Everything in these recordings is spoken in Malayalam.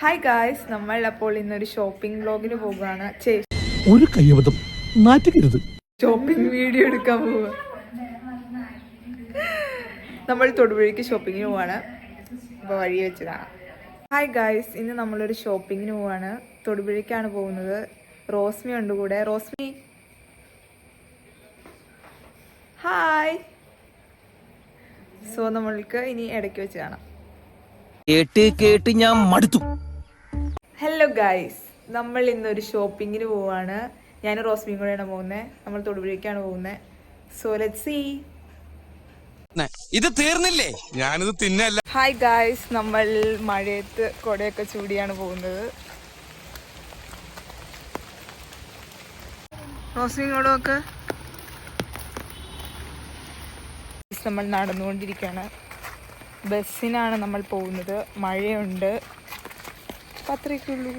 ഹായ് ഗായ്സ്, നമ്മൾ അപ്പോൾ ഇന്നൊരു ഷോപ്പിംഗ് വ്ലോഗിന് പോകുകയാണ്. ഒരു കയ്യബദ്ധം നാറ്റിക്കരുത്. ഷോപ്പിംഗ് വീഡിയോ എടുക്കാൻ പോവുക. നമ്മൾ തൊടുപുഴയ്ക്ക് ഷോപ്പിങ്ങിന് പോവാണ്. അപ്പോൾ വഴി വെച്ച് കാണാം. ഹായ് ഗായ്സ്, ഇന്ന് നമ്മളൊരു ഷോപ്പിങ്ങിന് പോവാണ്. തൊടുപുഴയ്ക്കാണ് പോകുന്നത്. റോസ്മി ഉണ്ട് കൂടെ. റോസ്മി ഹായ്. സോ നമ്മൾക്ക് ഇനി ഇടയ്ക്ക് വെച്ച് കാണാം. കേട്ട് ഞാൻ മടുത്തു. ഹലോ ഗായ്സ്, നമ്മൾ ഇന്നൊരു ഷോപ്പിങ്ങിന് പോവാണ്. ഞാനും റോസ്മിയും കൂടെയാണ് പോകുന്നത്. നമ്മൾ തൊടുപുഴയ്ക്കാണ് പോകുന്നത്. So let's see. ഇത് തീർന്നില്ലേ? ഞാനിത് തിന്നല്ല. ഹായ് ഗായ്സ്, നമ്മൾ മഴയത്ത് കൊടയൊക്കെ ചൂടിയാണ് പോകുന്നത്. റോസ്മി ഇങ്ങോട്ടൊക്കെ നമ്മൾ നടന്നുകൊണ്ടിരിക്കുകയാണ്. ബസ്സിനാണ് നമ്മൾ പോകുന്നത്. മഴയുണ്ട്. അത്രയൊക്കെ ഉള്ളൂ.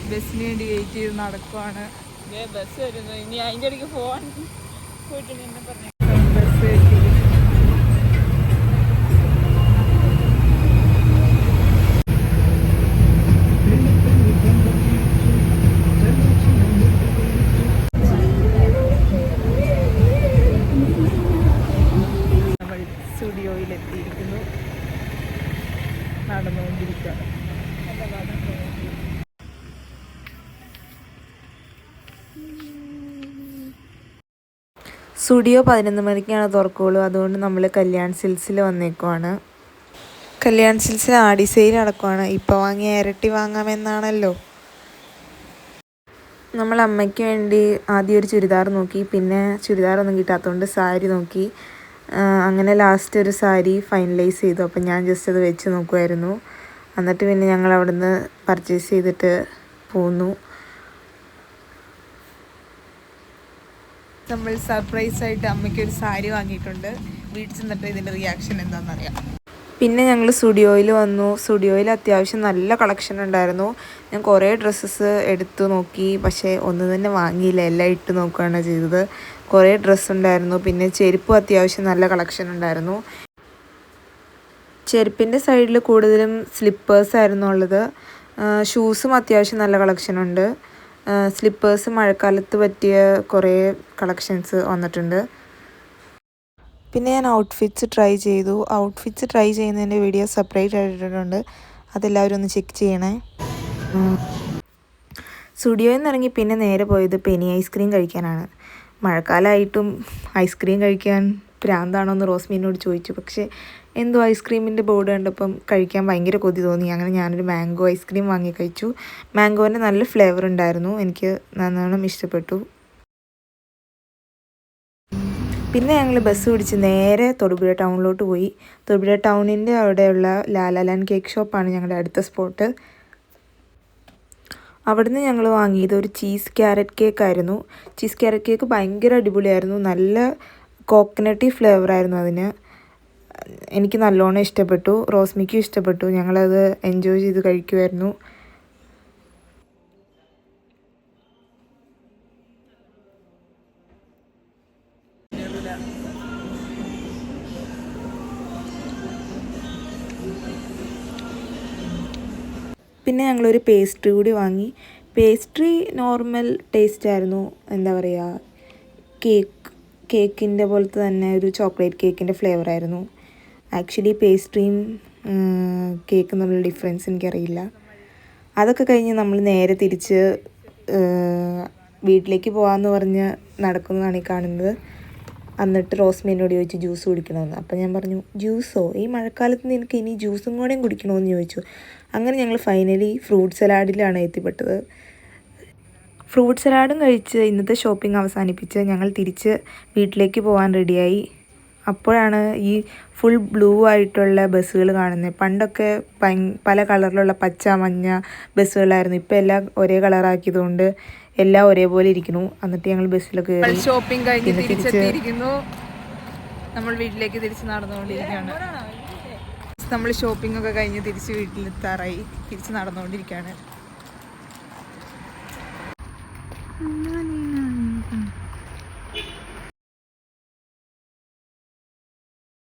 ബസ്സിന് വേണ്ടി വെയിറ്റ് ചെയ്ത് നടക്കുവാണ്. ബസ് വരുന്നു. ഇനി അതിൻ്റെ ഇടയ്ക്ക് പോവാൻ പോയിട്ട് എന്നെ പറഞ്ഞു. ബസ് സ്റ്റുഡിയോയിലെത്തിയിരിക്കുന്നു. നടന്നുകൊണ്ടിരിക്കുകയാണ്. സ്റ്റുഡിയോ 11 മണിക്കാണ് തുറക്കുകയുള്ളൂ. അതുകൊണ്ട് നമ്മൾ കല്യാൺ സിൽസിൽ വന്നേക്കുവാണ്. കല്യാൺ സിൽസിൽ ആടി സെയിൽ നടക്കുവാണ്. ഇപ്പോൾ വാങ്ങിയ ഇരട്ടി വാങ്ങാമെന്നാണല്ലോ. നമ്മൾ അമ്മയ്ക്ക് വേണ്ടി ആദ്യം ഒരു ചുരിദാർ നോക്കി. പിന്നെ ചുരിദാറൊന്നും കിട്ടാത്തതുകൊണ്ട് സാരി നോക്കി. അങ്ങനെ ലാസ്റ്റ് ഒരു സാരി ഫൈനലൈസ് ചെയ്തു. അപ്പം ഞാൻ ജസ്റ്റ് അത് വെച്ച് നോക്കുമായിരുന്നു. എന്നിട്ട് പിന്നെ ഞങ്ങൾ അവിടുന്ന് പർച്ചേസ് ചെയ്തിട്ട് പോന്നു. നമ്മൾ സർപ്രൈസായിട്ട് അമ്മയ്ക്ക് ഒരു സാരി വാങ്ങിയിട്ടുണ്ട്. വീട്ടിൽ ചെന്നിട്ട് ഇതിൻ്റെ റിയാക്ഷൻ എന്താണെന്നറിയാം. പിന്നെ ഞങ്ങൾ സ്റ്റുഡിയോയിൽ വന്നു. സ്റ്റുഡിയോയിൽ അത്യാവശ്യം നല്ല കളക്ഷൻ ഉണ്ടായിരുന്നു. ഞാൻ കുറേ ഡ്രസ്സസ് എടുത്തു നോക്കി. പക്ഷേ ഒന്നും തന്നെ വാങ്ങിയില്ല. എല്ലാം ഇട്ട് നോക്കുകയാണ് ചെയ്തത്. കുറേ ഡ്രസ്സ് ഉണ്ടായിരുന്നു. പിന്നെ ചെരുപ്പും അത്യാവശ്യം നല്ല കളക്ഷൻ ഉണ്ടായിരുന്നു. ചെരുപ്പിൻ്റെ സൈഡിൽ കൂടുതലും സ്ലിപ്പേഴ്സായിരുന്നു ഉള്ളത്. ഷൂസും അത്യാവശ്യം നല്ല കളക്ഷനുണ്ട്. സ്ലിപ്പേഴ്സ് മഴക്കാലത്ത് പറ്റിയ കുറേ കളക്ഷൻസ് വന്നിട്ടുണ്ട്. പിന്നെ ഞാൻ ഔട്ട്ഫിറ്റ്സ് ട്രൈ ചെയ്തു. ഔട്ട്ഫിറ്റ്സ് ട്രൈ ചെയ്യുന്നതിൻ്റെ വീഡിയോ സെപ്പറേറ്റ് ആയിട്ടിട്ടുണ്ട്. അതെല്ലാവരും ഒന്ന് ചെക്ക് ചെയ്യണേ. സ്റ്റുഡിയോയിൽ നിന്ന് ഇറങ്ങി പിന്നെ നേരെ പോയത് പെനി ഐസ്ക്രീം കഴിക്കാനാണ്. മഴക്കാലമായിട്ടും ഐസ്ക്രീം കഴിക്കാൻ പ്രാന്താണോ എന്ന് റോസ്മീനോട് ചോദിച്ചു. പക്ഷേ എന്തോ ഐസ്ക്രീമിൻ്റെ ബോർഡ് കണ്ടപ്പം കഴിക്കാൻ ഭയങ്കര കൊതി തോന്നി. അങ്ങനെ ഞാനൊരു മാംഗോ ഐസ്ക്രീം വാങ്ങി കഴിച്ചു. മാംഗോൻ്റെ നല്ല ഫ്ലേവർ ഉണ്ടായിരുന്നു. എനിക്ക് നല്ലോണം ഇഷ്ടപ്പെട്ടു. പിന്നെ ഞങ്ങൾ ബസ് പിടിച്ച് നേരെ തൊടുപുഴ ടൗണിലോട്ട് പോയി. തൊടുപുഴ ടൗണിൻ്റെ അവിടെയുള്ള ലാലാലാൻഡ് കേക്ക് ഷോപ്പാണ് ഞങ്ങളുടെ അടുത്ത സ്പോട്ട്. അവിടുന്ന് ഞങ്ങൾ വാങ്ങിയത് ഒരു ചീസ് ക്യാരറ്റ് കേക്കായിരുന്നു. ചീസ് ക്യാരറ്റ് കേക്ക് ഭയങ്കര അടിപൊളിയായിരുന്നു. നല്ല കോക്കനട്ടി ഫ്ലേവറായിരുന്നു അതിന്. എനിക്ക് നല്ലോണം ഇഷ്ടപ്പെട്ടു. റോസ്മിക്കും ഇഷ്ടപ്പെട്ടു. ഞങ്ങളത് എൻജോയ് ചെയ്ത് കഴിക്കുമായിരുന്നു. പിന്നെ ഞങ്ങളൊരു പേസ്ട്രി കൂടി വാങ്ങി. പേസ്ട്രി നോർമൽ ടേസ്റ്റ് ആയിരുന്നു. എന്താ പറയുക, കേക്കിൻ്റെ പോലത്തെ തന്നെ ഒരു ചോക്ലേറ്റ് കേക്കിൻ്റെ ഫ്ലേവർ ആയിരുന്നു. ആക്ച്വലി പേസ്ട്രിയും കേക്കും തമ്മിലുള്ള ഡിഫറൻസ് എനിക്കറിയില്ല. അതൊക്കെ കഴിഞ്ഞ് നമ്മൾ നേരെ തിരിച്ച് വീട്ടിലേക്ക് പോകാമെന്ന് പറഞ്ഞ് നടക്കുന്നതാണ് ഈ കാണുന്നത്. എന്നിട്ട് റോസ്മീനോട് ചോദിച്ചു ജ്യൂസ് കുടിക്കണമെന്ന്. അപ്പം ഞാൻ പറഞ്ഞു, ജ്യൂസോ? ഈ മഴക്കാലത്ത് നിനക്ക് ഇനി ജ്യൂസും കൂടെയും കുടിക്കണമെന്ന് ചോദിച്ചു. അങ്ങനെ ഞങ്ങൾ ഫൈനലി ഫ്രൂട്ട് സലാഡിലാണ് എത്തിപ്പെട്ടത്. ഫ്രൂട്ട് സലാഡും കഴിച്ച് ഇന്നത്തെ ഷോപ്പിംഗ് അവസാനിപ്പിച്ച് ഞങ്ങൾ തിരിച്ച് വീട്ടിലേക്ക് പോകാൻ റെഡിയായി. അപ്പോഴാണ് ഈ ഫുൾ ബ്ലൂ ആയിട്ടുള്ള ബസ്സുകൾ കാണുന്നത്. പണ്ടൊക്കെ പല കളറിലുള്ള പച്ച, മഞ്ഞ ബസ്സുകളായിരുന്നു. ഇപ്പോൾ എല്ലാം ഒരേ കളറാക്കിയതുകൊണ്ട് എല്ലാം ഒരേപോലെ ഇരിക്കുന്നു. എന്നിട്ട് ഞങ്ങൾ ബസ്സിലൊക്കെ കയറി ഷോപ്പിംഗ് കഴിഞ്ഞ് തിരിച്ചെത്തിയിരിക്കുന്നു. നമ്മൾ വീട്ടിലേക്ക് തിരിച്ച് നടന്നുകൊണ്ടിരിക്കുകയാണ്. നമ്മൾ ഷോപ്പിംഗ് ഒക്കെ കഴിഞ്ഞ് തിരിച്ച് വീട്ടിലെത്താറായി. തിരിച്ച് നടന്നുകൊണ്ടിരിക്കുകയാണ്.